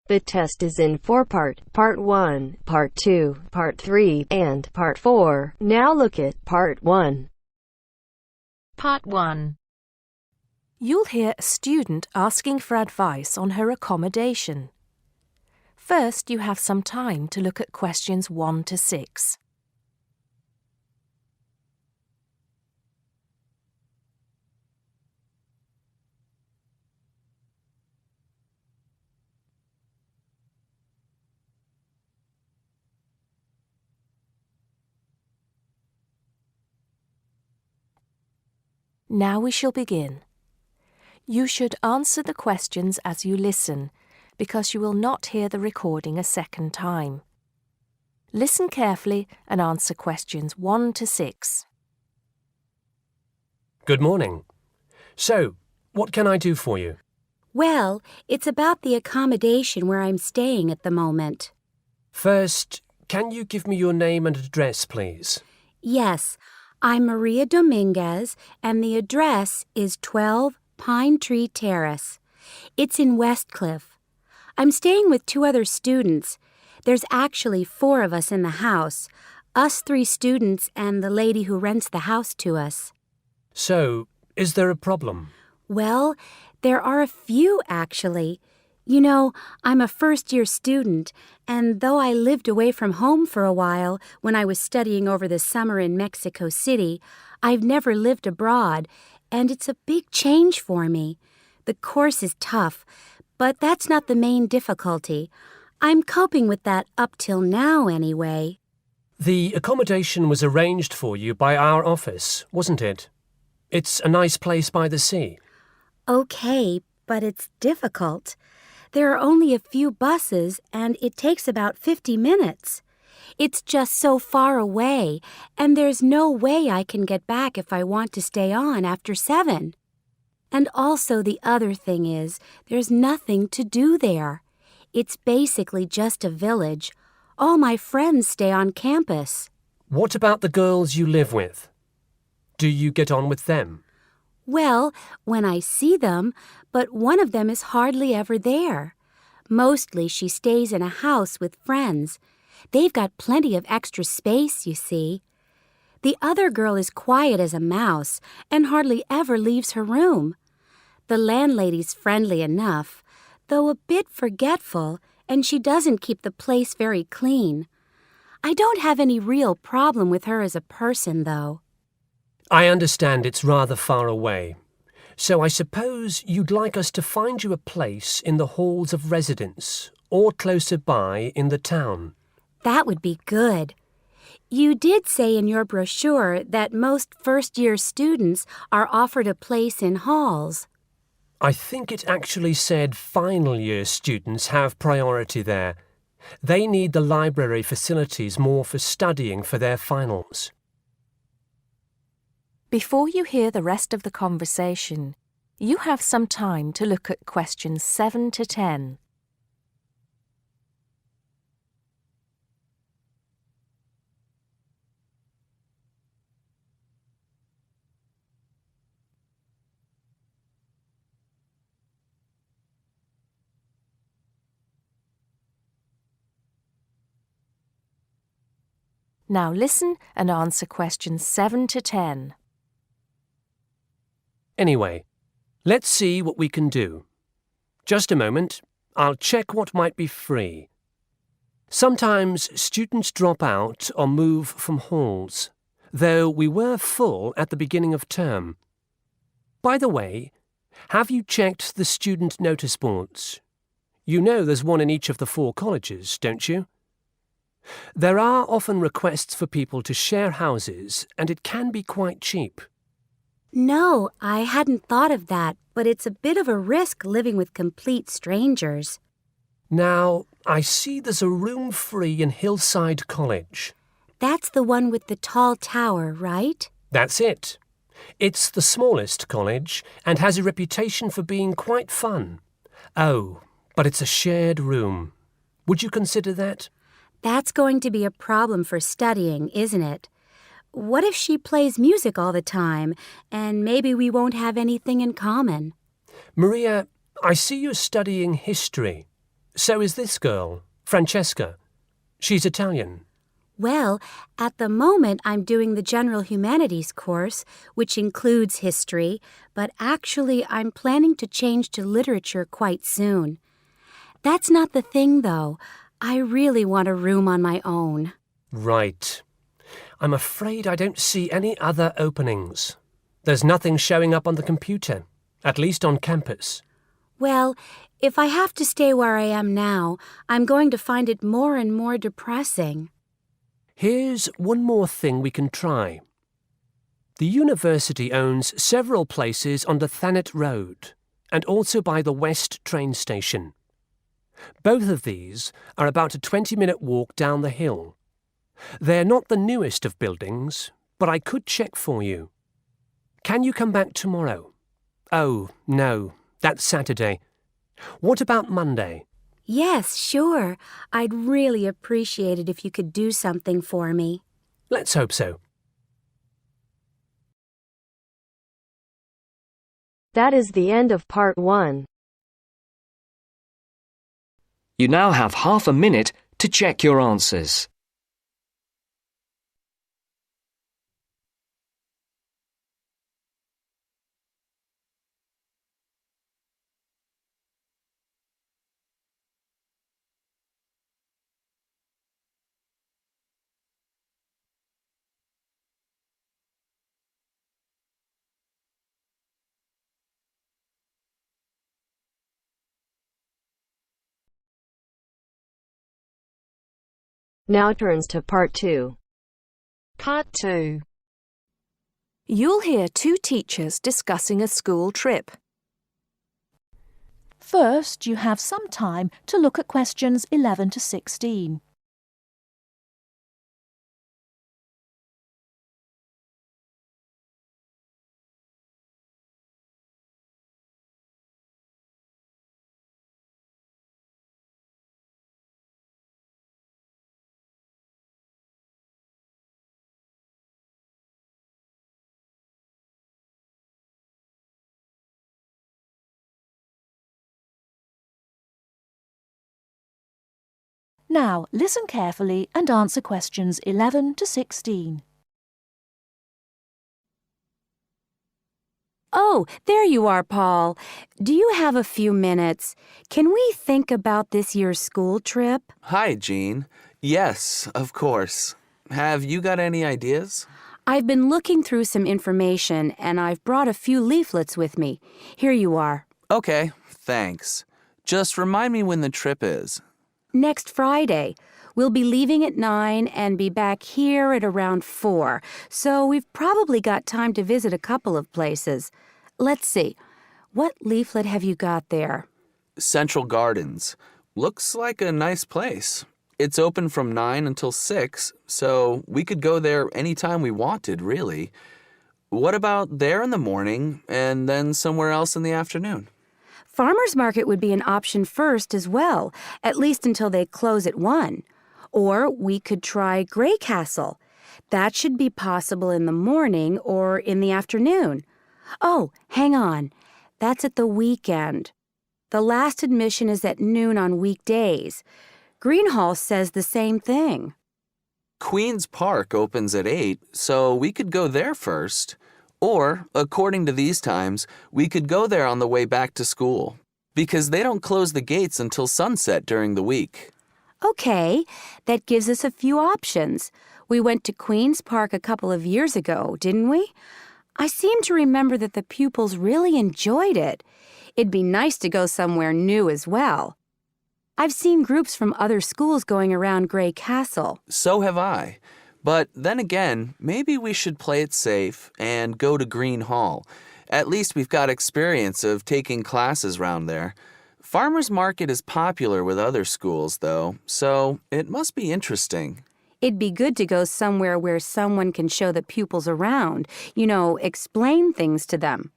The test is in 4 parts: Part 1, Part 2, Part 3, and Part 4. Now look at Part 1. Part 1. You'll hear a student asking for advice on her accommodation. First, you have some time to look at questions 1 to 6. Now we shall begin. You should answer the questions as you listen, because you will not hear the recording a second time. Listen carefully and answer questions 1 to 6. Good morning. So, what can I do for you? Well, it's about the accommodation where I'm staying at the moment. First, can you give me your name and address, please? Yes, I'm Maria Dominguez, and the address is 12 Pine Tree Terrace. It's in Westcliff. I'm staying with 2 other students. There's actually 4 of us in the house, us 3 students and the lady who rents the house to us. So, is there a problem? Well, there are a few, actually. You know, I'm a first-year student, and though I lived away from home for a while when I was studying over the summer in Mexico City, I've never lived abroad, and it's a big change for me. The course is tough, but that's not the main difficulty. I'm coping with that up till now, anyway. The accommodation was arranged for you by our office, wasn't it? It's a nice place by the sea. Okay, but it's difficult. There are only a few buses, and it takes about 50 minutes. It's just so far away, and there's no way I can get back if I want to stay on after 7. And also the other thing is, there's nothing to do there. It's basically just a village. All my friends stay on campus. What about the girls you live with? Do you get on with them? Well, when I see them, but one of them is hardly ever there. Mostly she stays in a house with friends. They've got plenty of extra space, you see. The other girl is quiet as a mouse and hardly ever leaves her room. The landlady's friendly enough, though a bit forgetful, and she doesn't keep the place very clean. I don't have any real problem with her as a person, though. I understand it's rather far away, so I suppose you'd like us to find you a place in the halls of residence or closer by in the town. That would be good. You did say in your brochure that most first-year students are offered a place in halls. I think it actually said final year students have priority there. They need the library facilities more for studying for their finals. Before you hear the rest of the conversation, you have some time to look at questions 7 to 10. Now listen and answer questions 7 to 10. Anyway, let's see what we can do. Just a moment, I'll check what might be free. Sometimes students drop out or move from halls, though we were full at the beginning of term. By the way, have you checked the student notice boards? You know there's one in each of the 4 colleges, don't you? There are often requests for people to share houses, and it can be quite cheap. No, I hadn't thought of that, but it's a bit of a risk living with complete strangers. Now, I see there's a room free in Hillside College. That's the one with the tall tower, right? That's it. It's the smallest college and has a reputation for being quite fun. Oh, but it's a shared room. Would you consider that? That's going to be a problem for studying, isn't it? What if she plays music all the time, and maybe we won't have anything in common? Maria, I see you're studying history. So is this girl, Francesca. She's Italian. Well, at the moment I'm doing the General Humanities course, which includes history, but actually I'm planning to change to literature quite soon. That's not the thing, though. I really want a room on my own. Right. I'm afraid I don't see any other openings. There's nothing showing up on the computer, at least on campus. Well, if I have to stay where I am now, I'm going to find it more and more depressing. Here's one more thing we can try. The university owns several places on the Thanet Road and also by the West train station. Both of these are about a 20-minute walk down the hill. They're not the newest of buildings, but I could check for you. Can you come back tomorrow? Oh, no, that's Saturday. What about Monday? Yes, sure. I'd really appreciate it if you could do something for me. Let's hope so. That is the end of part 1. You now have half a minute to check your answers. Now turns to part 2. Part 2. You'll hear two teachers discussing a school trip. First, you have some time to look at questions 11 to 16. Now, listen carefully and answer questions 11 to 16. Oh, there you are, Paul. Do you have a few minutes? Can we think about this year's school trip? Hi, Jean. Yes, of course. Have you got any ideas? I've been looking through some information, and I've brought a few leaflets with me. Here you are. Okay, thanks. Just remind me when the trip is. Next Friday. We'll be leaving at 9 and be back here at around 4, so we've probably got time to visit a couple of places. Let's see. What leaflet have you got there? Central Gardens. Looks like a nice place. It's open from 9 until 6, so we could go there anytime we wanted, really. What about there in the morning and then somewhere else in the afternoon? Farmers Market would be an option first as well, at least until they close at 1. Or we could try Grey Castle. That should be possible in the morning or in the afternoon. Oh, hang on. That's at the weekend. The last admission is at noon on weekdays. Greenhall says the same thing. Queen's Park opens at 8, so we could go there first. Or, according to these times, we could go there on the way back to school, because they don't close the gates until sunset during the week. Okay, that gives us a few options. We went to Queen's Park a couple of years ago, didn't we? I seem to remember that the pupils really enjoyed it. It'd be nice to go somewhere new as well. I've seen groups from other schools going around Grey Castle. So have I. But then again, maybe we should play it safe and go to Green Hall. At least we've got experience of taking classes round there. Farmers Market is popular with other schools, though, so it must be interesting. It'd be good to go somewhere where someone can show the pupils around, explain things to them.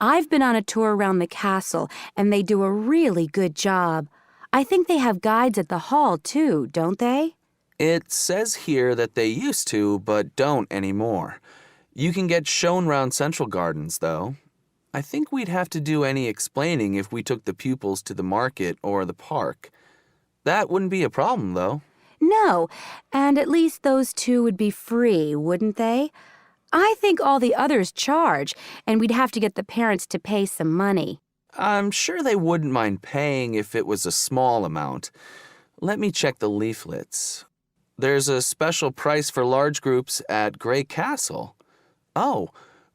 I've been on a tour around the castle, and they do a really good job. I think they have guides at the hall, too, don't they? It says here that they used to, but don't anymore. You can get shown round Central Gardens, though. I think we'd have to do any explaining if we took the pupils to the market or the park. That wouldn't be a problem, though. No, and at least those two would be free, wouldn't they? I think all the others charge, and we'd have to get the parents to pay some money. I'm sure they wouldn't mind paying if it was a small amount. Let me check the leaflets. There's a special price for large groups at Grey Castle. Oh,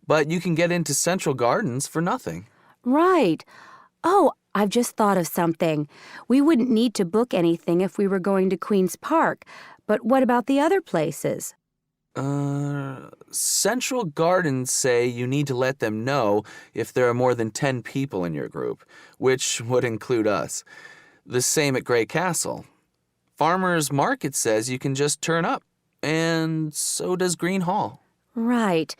but you can get into Central Gardens for nothing. Right. Oh, I've just thought of something. We wouldn't need to book anything if we were going to Queen's Park, but what about the other places? Central Gardens say you need to let them know if there are more than 10 people in your group, which would include us. The same at Grey Castle. Farmers Market says you can just turn up, and so does Green Hall. Right.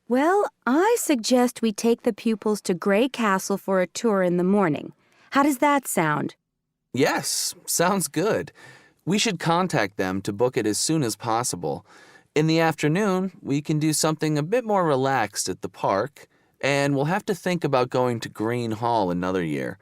Well, I suggest we take the pupils to Grey Castle for a tour in the morning. How does that sound? Yes, sounds good. We should contact them to book it as soon as possible. In the afternoon, we can do something a bit more relaxed at the park, and we'll have to think about going to Green Hall another year.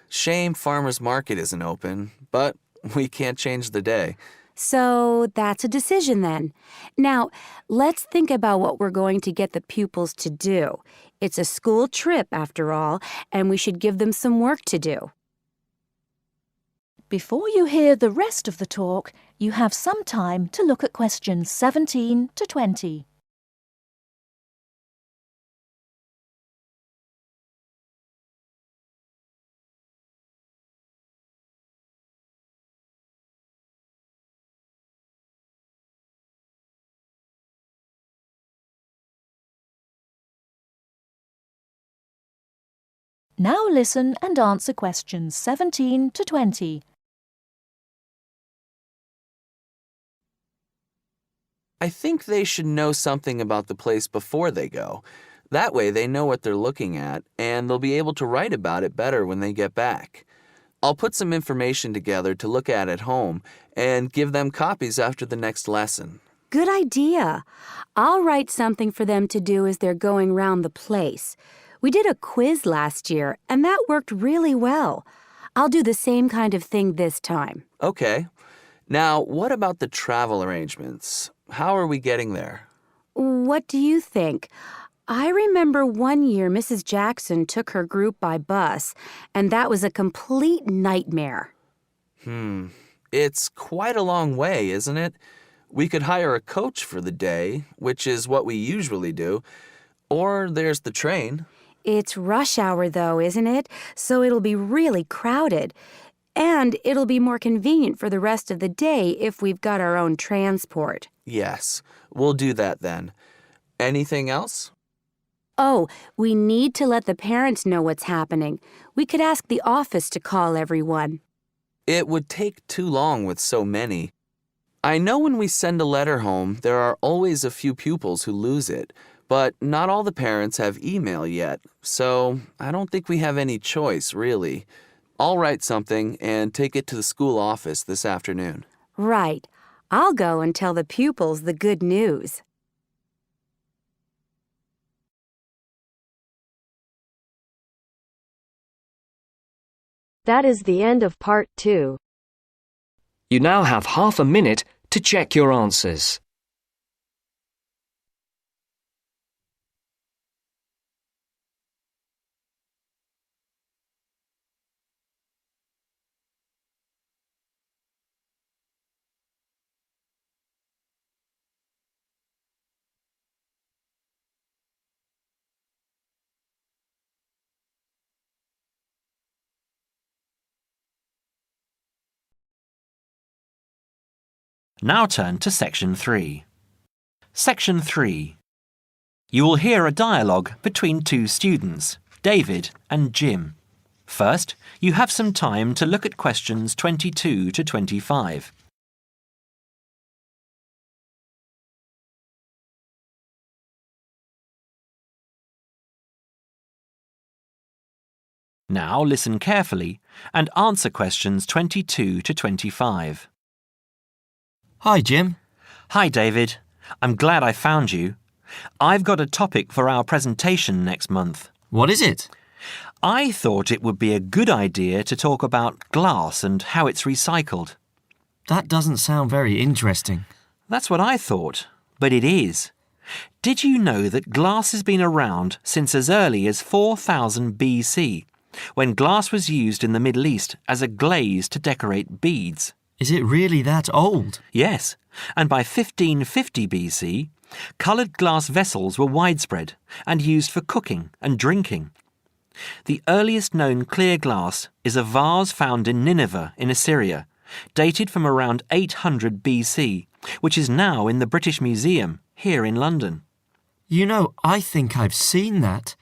Shame Farmers Market isn't open, but we can't change the day. So that's a decision then. Now, let's think about what we're going to get the pupils to do. It's a school trip, after all, and we should give them some work to do. Before you hear the rest of the talk, you have some time to look at questions 17 to 20. Now listen and answer questions 17 to 20. I think they should know something about the place before they go. That way they know what they're looking at, and they'll be able to write about it better when they get back. I'll put some information together to look at home and give them copies after the next lesson. Good idea. I'll write something for them to do as they're going round the place. We did a quiz last year, and that worked really well. I'll do the same kind of thing this time. Okay. Now, what about the travel arrangements? How are we getting there? What do you think? I remember one year Mrs. Jackson took her group by bus, and that was a complete nightmare. It's quite a long way, isn't it? We could hire a coach for the day, which is what we usually do, or there's the train. It's rush hour, though, isn't it? So it'll be really crowded. And it'll be more convenient for the rest of the day if we've got our own transport. Yes, we'll do that then. Anything else? Oh, we need to let the parents know what's happening. We could ask the office to call everyone. It would take too long with so many. I know when we send a letter home, there are always a few pupils who lose it, but not all the parents have email yet, so I don't think we have any choice, really. I'll write something and take it to the school office this afternoon. Right. I'll go and tell the pupils the good news. That is the end of part 2. You now have half a minute to check your answers. Now turn to Section 3. Section 3. You will hear a dialogue between two students, David and Jim. First, you have some time to look at questions 22 to 25. Now listen carefully and answer questions 22 to 25. Hi, Jim. Hi, David. I'm glad I found you. I've got a topic for our presentation next month. What is it? I thought it would be a good idea to talk about glass and how it's recycled. That doesn't sound very interesting. That's what I thought, but it is. Did you know that glass has been around since as early as 4000 BC, when glass was used in the Middle East as a glaze to decorate beads? Is it really that old? Yes, and by 1550 BC, coloured glass vessels were widespread and used for cooking and drinking. The earliest known clear glass is a vase found in Nineveh in Assyria, dated from around 800 BC, which is now in the British Museum here in London. You know, I think I've seen that.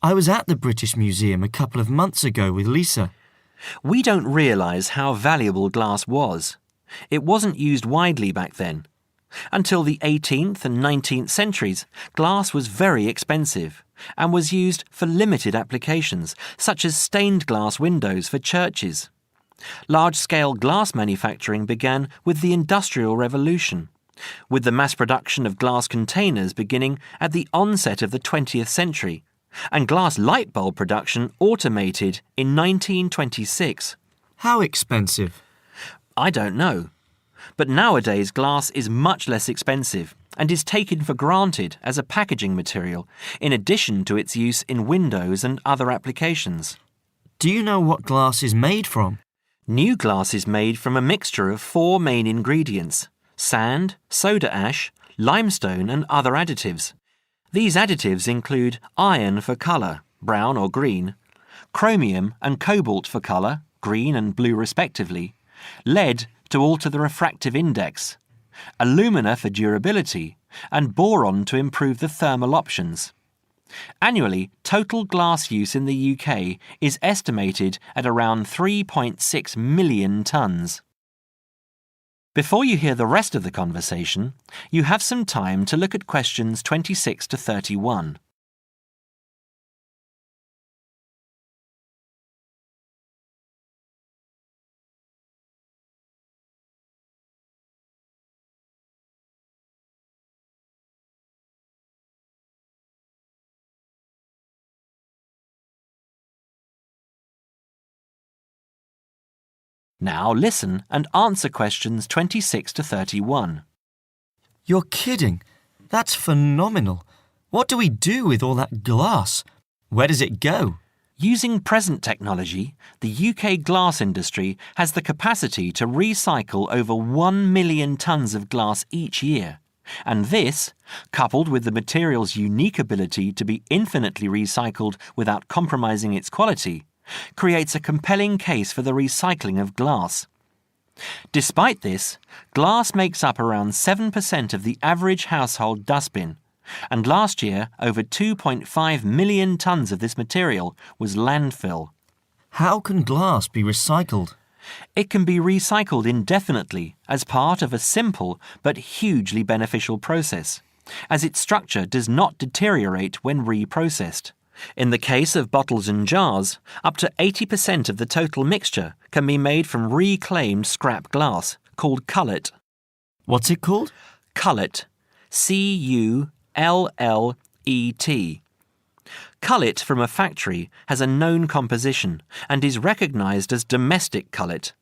I was at the British Museum a couple of months ago with Lisa. We don't realise how valuable glass was. It wasn't used widely back then. Until the 18th and 19th centuries, glass was very expensive and was used for limited applications, such as stained glass windows for churches. Large-scale glass manufacturing began with the Industrial Revolution, with the mass production of glass containers beginning at the onset of the 20th century, and glass light bulb production automated in 1926. How expensive? I don't know. But nowadays glass is much less expensive and is taken for granted as a packaging material, in addition to its use in windows and other applications. Do you know what glass is made from? New glass is made from a mixture of 4 main ingredients: sand, soda ash, limestone and other additives. These additives include iron for colour, brown or green, chromium and cobalt for colour, green and blue respectively, lead to alter the refractive index, alumina for durability, and boron to improve the thermal options. Annually, total glass use in the UK is estimated at around 3.6 million tonnes. Before you hear the rest of the conversation, you have some time to look at questions 26 to 31. Now listen and answer questions 26 to 31. You're kidding. That's phenomenal. What do we do with all that glass? Where does it go? Using present technology, the UK glass industry has the capacity to recycle over 1 million tonnes of glass each year. And this, coupled with the material's unique ability to be infinitely recycled without compromising its quality, creates a compelling case for the recycling of glass. Despite this, glass makes up around 7% of the average household dustbin, and last year over 2.5 million tonnes of this material was landfill. How can glass be recycled? It can be recycled indefinitely as part of a simple but hugely beneficial process, as its structure does not deteriorate when reprocessed. In the case of bottles and jars, up to 80% of the total mixture can be made from reclaimed scrap glass, called cullet. What's it called? Cullet. C-U-L-L-E-T. Cullet from a factory has a known composition and is recognised as domestic cullet.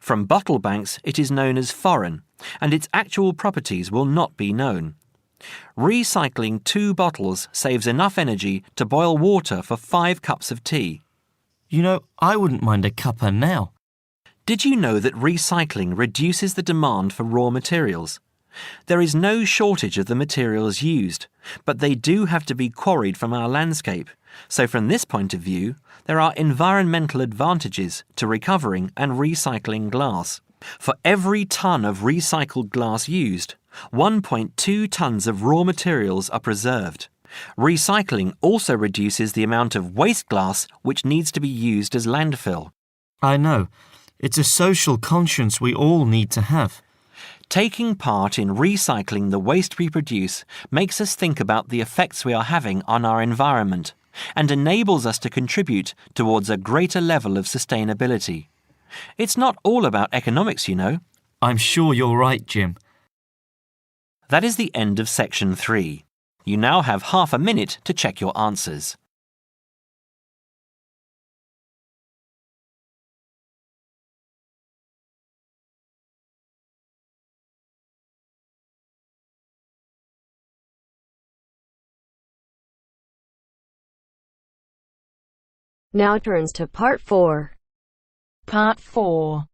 From bottle banks it is known as foreign, and its actual properties will not be known. Recycling 2 bottles saves enough energy to boil water for 5 cups of tea. You know, I wouldn't mind a cuppa now. Did you know that recycling reduces the demand for raw materials? There is no shortage of the materials used, but they do have to be quarried from our landscape. So from this point of view, there are environmental advantages to recovering and recycling glass. For every tonne of recycled glass used, 1.2 tonnes of raw materials are preserved. Recycling also reduces the amount of waste glass which needs to be used as landfill. I know. It's a social conscience we all need to have. Taking part in recycling the waste we produce makes us think about the effects we are having on our environment and enables us to contribute towards a greater level of sustainability. It's not all about economics, you know. I'm sure you're right, Jim. That is the end of section 3. You now have half a minute to check your answers. Now turns to Part 4. Part 4.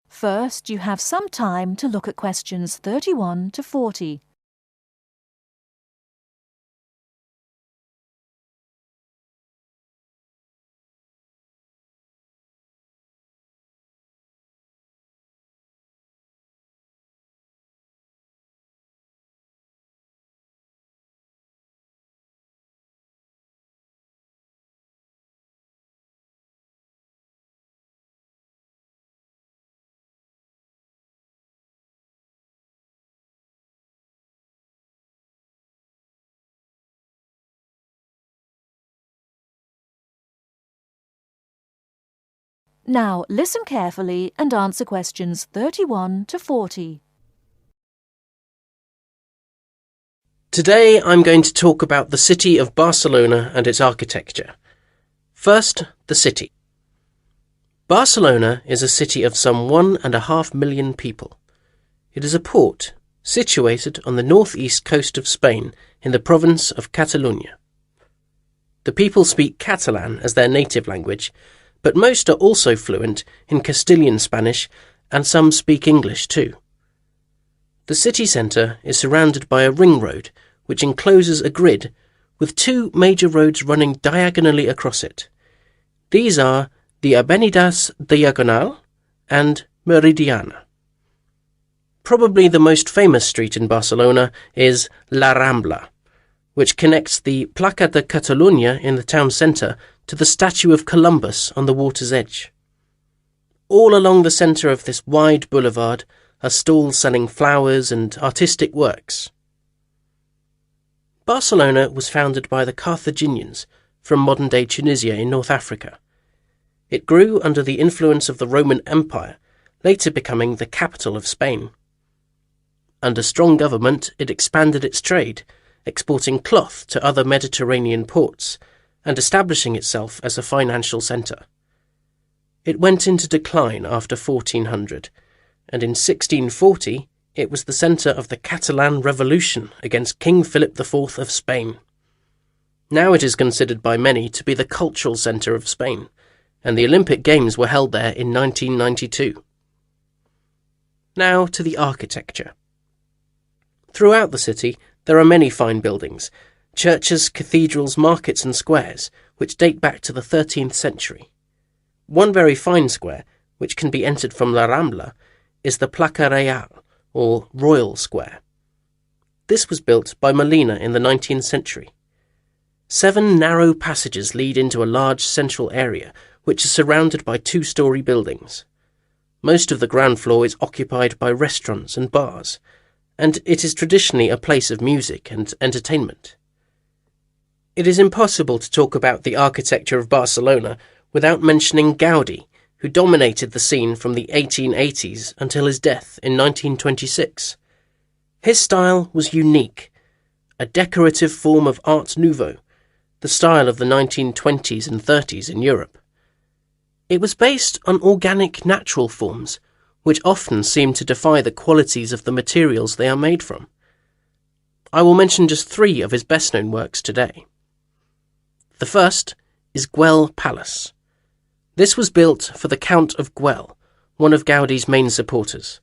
First, you have some time to look at questions 31 to 40. Now listen carefully and answer questions 31 to 40. Today I'm going to talk about the city of Barcelona and its architecture. First, the city. Barcelona is a city of some 1.5 million people. It is a port situated on the northeast coast of Spain in the province of Catalonia. The people speak Catalan as their native language, but most are also fluent in Castilian Spanish and some speak English too. The city centre is surrounded by a ring road which encloses a grid with two major roads running diagonally across it. These are the Avenidas Diagonal and Meridiana. Probably the most famous street in Barcelona is La Rambla, which connects the Plaça de Catalunya in the town centre to the statue of Columbus on the water's edge. All along the centre of this wide boulevard are stalls selling flowers and artistic works. Barcelona was founded by the Carthaginians from modern-day Tunisia in North Africa. It grew under the influence of the Roman Empire, later becoming the capital of Spain. Under strong government, it expanded its trade, exporting cloth to other Mediterranean ports, and establishing itself as a financial centre. It went into decline after 1400, and in 1640 it was the centre of the Catalan Revolution against King Philip IV of Spain. Now it is considered by many to be the cultural centre of Spain, and the Olympic Games were held there in 1992. Now to the architecture. Throughout the city there are many fine buildings, churches, cathedrals, markets and squares, which date back to the 13th century. One very fine square, which can be entered from La Rambla, is the Plaça Real, or Royal Square. This was built by Molina in the 19th century. 7 narrow passages lead into a large central area, which is surrounded by 2-storey buildings. Most of the ground floor is occupied by restaurants and bars, and it is traditionally a place of music and entertainment. It is impossible to talk about the architecture of Barcelona without mentioning Gaudí, who dominated the scene from the 1880s until his death in 1926. His style was unique, a decorative form of Art Nouveau, the style of the 1920s and 30s in Europe. It was based on organic natural forms, which often seem to defy the qualities of the materials they are made from. I will mention just 3 of his best-known works today. The first is Güell Palace. This was built for the Count of Güell, one of Gaudí's main supporters.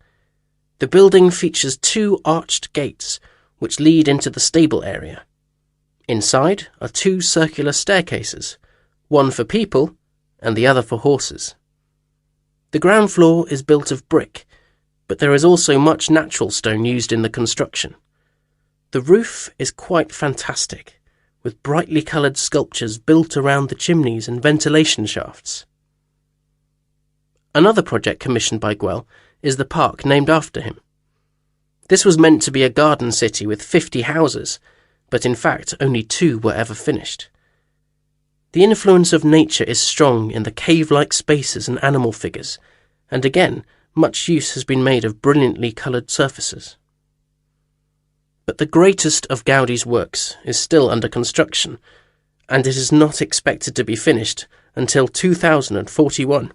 The building features 2 arched gates, which lead into the stable area. Inside are 2 circular staircases, one for people and the other for horses. The ground floor is built of brick, but there is also much natural stone used in the construction. The roof is quite fantastic, with brightly coloured sculptures built around the chimneys and ventilation shafts. Another project commissioned by Güell is the park named after him. This was meant to be a garden city with 50 houses, but in fact only 2 were ever finished. The influence of nature is strong in the cave-like spaces and animal figures, and again, much use has been made of brilliantly coloured surfaces. But the greatest of Gaudí's works is still under construction, and it is not expected to be finished until 2041.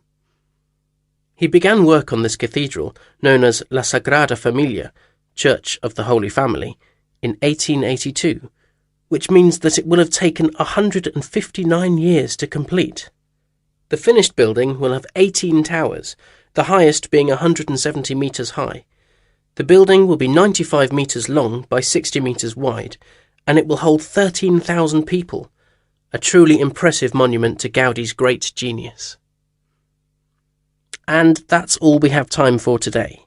He began work on this cathedral, known as La Sagrada Familia, Church of the Holy Family, in 1882, which means that it will have taken 159 years to complete. The finished building will have 18 towers, the highest being 170 metres high. The building will be 95 metres long by 60 metres wide, and it will hold 13,000 people, a truly impressive monument to Gaudi's great genius. And that's all we have time for today.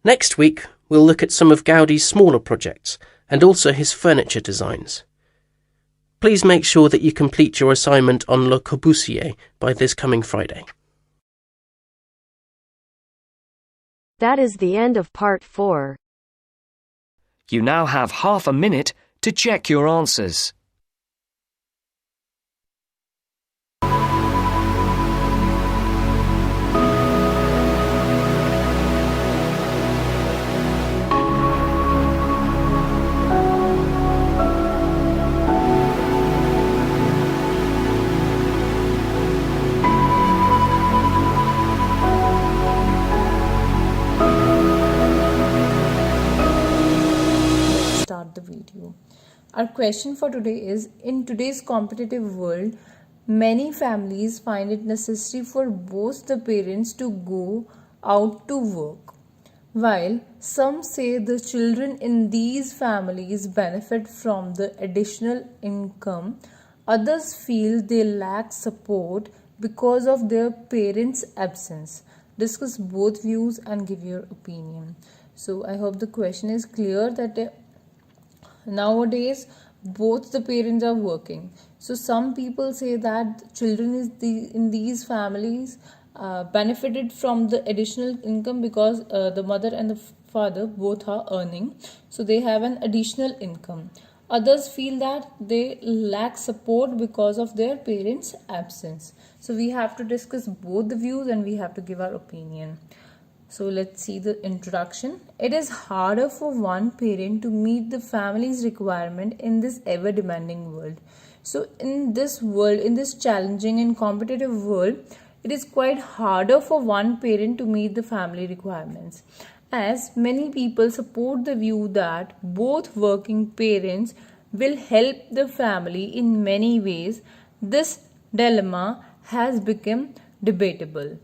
Next week, we'll look at some of Gaudi's smaller projects and also his furniture designs. Please make sure that you complete your assignment on Le Corbusier by this coming Friday. That is the end of part 4. You now have half a minute to check your answers. Start the video. Our question for today is, in today's competitive world, many families find it necessary for both the parents to go out to work. While some say the children in these families benefit from the additional income, others feel they lack support because of their parents' absence. Discuss both views and give your opinion. So I hope the question is clear that nowadays both the parents are working. So some people say that children in these families benefited from the additional income because the mother and the father both are earning, so they have an additional income. Others feel that they lack support because of their parents' absence. So we have to discuss both the views and we have to give our opinion. So let's see the introduction. It is harder for one parent to meet the family's requirement in this ever demanding world. So in this world, in this challenging and competitive world, it is quite harder for one parent to meet the family requirements, as many people support the view that both working parents will help the family in many ways. This dilemma has become debatable.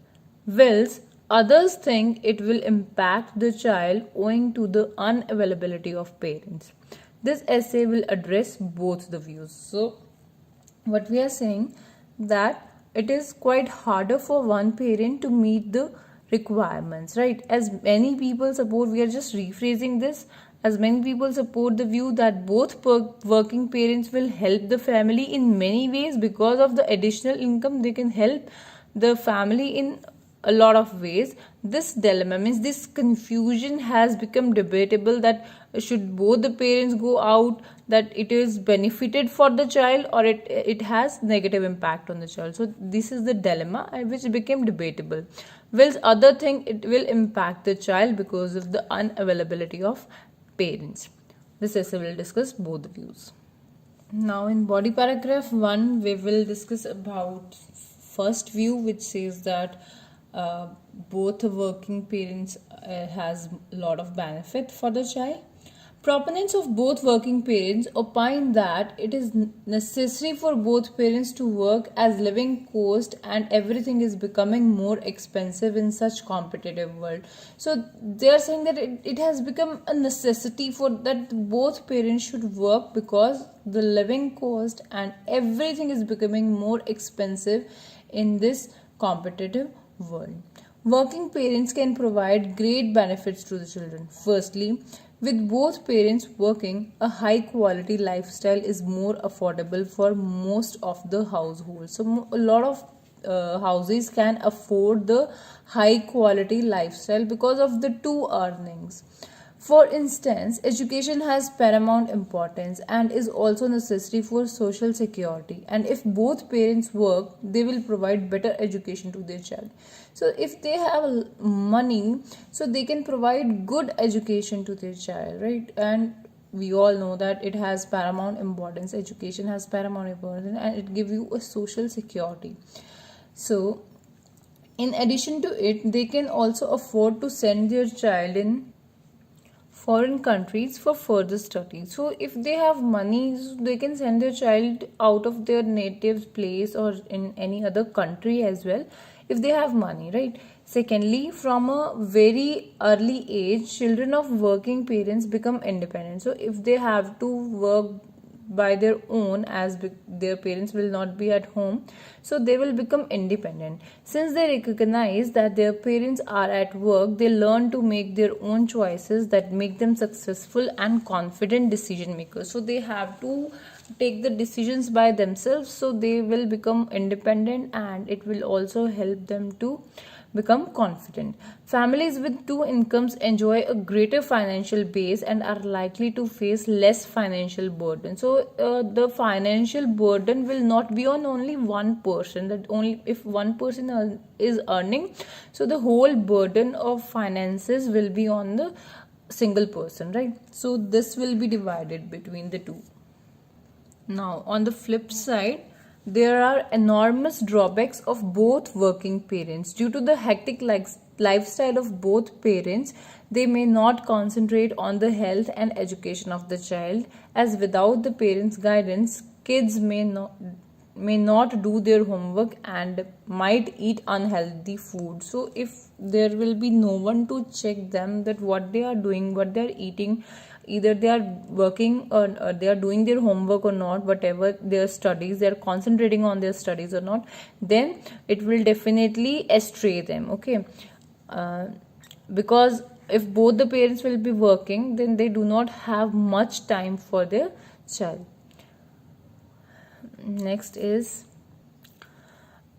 Whilst others think it will impact the child owing to the unavailability of parents. This essay will address both the views. So, what we are saying that it is quite harder for one parent to meet the requirements, right? As many people support, we are just rephrasing this, as many people support the view that both working parents will help the family in many ways. Because of the additional income, they can help the family in a lot of ways. This dilemma means this confusion has become debatable, that should both the parents go out, that it is benefited for the child or it has negative impact on the child. So this is the dilemma which became debatable. Whilst other think it will impact the child because of the unavailability of parents. This essay will discuss both the views. Now in body paragraph 1 we will discuss about first view, which says that both working parents has a lot of benefit for the child. Proponents of both working parents opine that it is necessary for both parents to work, as living cost and everything is becoming more expensive in such competitive world. So they are saying that it has become a necessity for that both parents should work because the living cost and everything is becoming more expensive in this competitive world. Working parents can provide great benefits to the children. Firstly, with both parents working, a high quality lifestyle is more affordable for most of the households. So a lot of houses can afford the high quality lifestyle because of the two earnings. For instance, education has paramount importance and is also necessary for social security. And if both parents work, they will provide better education to their child. So if they have money, so they can provide good education to their child, right? And we all know that it has paramount importance. Education has paramount importance and it gives you a social security. So in addition to it, they can also afford to send their child in foreign countries for further study. So if they have money, they can send their child out of their native place or in any other country as well, if they have money, right? Secondly, from a very early age, children of working parents become independent. So if they have to work by their own, as their parents will not be at home, so they will become independent. Since they recognize that their parents are at work, they learn to make their own choices that make them successful and confident decision makers. So they have to take the decisions by themselves, so they will become independent, and it will also help them to become confident. Families with two incomes enjoy a greater financial base and are likely to face less financial burden. So the financial burden will not be on only one person, that only if one person is earning, so the whole burden of finances will be on the single person, right? So this will be divided between the two. Now, on the flip side, there are enormous drawbacks of both working parents. Due to the hectic lifestyle of both parents, they may not concentrate on the health and education of the child, as without the parents' guidance, kids may not do their homework and might eat unhealthy food. So if there will be no one to check them that what they are doing, what they are eating, either they are working or they are doing their homework or not, whatever their studies, they are concentrating on their studies or not, then it will definitely astray them. Okay, because if both the parents will be working, then they do not have much time for their child. Next is,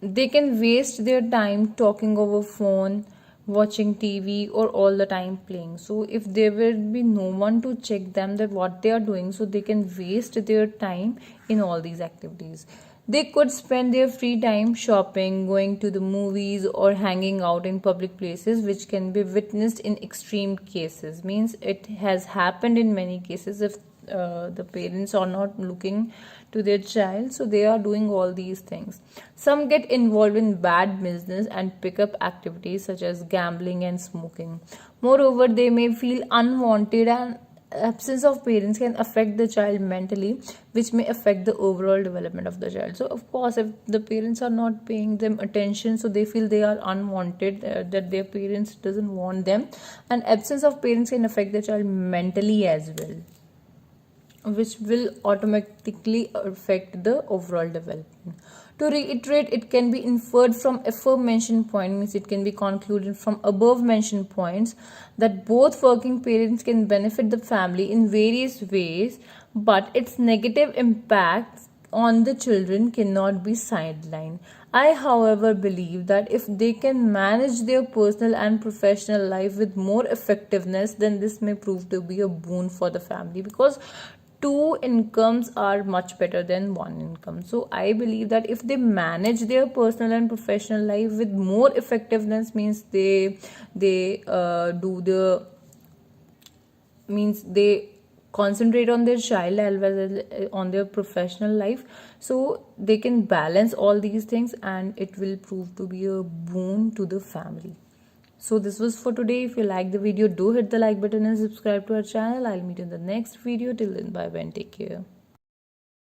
they can waste their time talking over phone, watching TV, or all the time playing. So if there will be no one to check them that what they are doing, so they can waste their time in all these activities. They could spend their free time shopping, going to the movies, or hanging out in public places, which can be witnessed in extreme cases. Means it has happened in many cases. If the parents are not looking to their child, so they are doing all these things. Some get involved in bad business and pick up activities such as gambling and smoking. Moreover, they may feel unwanted, and absence of parents can affect the child mentally, which may affect the overall development of the child. So of course, if the parents are not paying them attention, so they feel they are unwanted, that their parents doesn't want them, and absence of parents can affect the child mentally as well, which will automatically affect the overall development. To reiterate, it can be inferred from aforementioned point, means it can be concluded from above mentioned points, that both working parents can benefit the family in various ways, but its negative impact on the children cannot be sidelined. I, however, believe that if they can manage their personal and professional life with more effectiveness, then this may prove to be a boon for the family, because two incomes are much better than one income. So I believe that if they manage their personal and professional life with more effectiveness, means they concentrate on their child as well as on their professional life, so they can balance all these things, and it will prove to be a boon to the family. So this was for today. If you like the video, do hit the like button and subscribe to our channel. I'll meet you in the next video. Till then, bye bye and take care.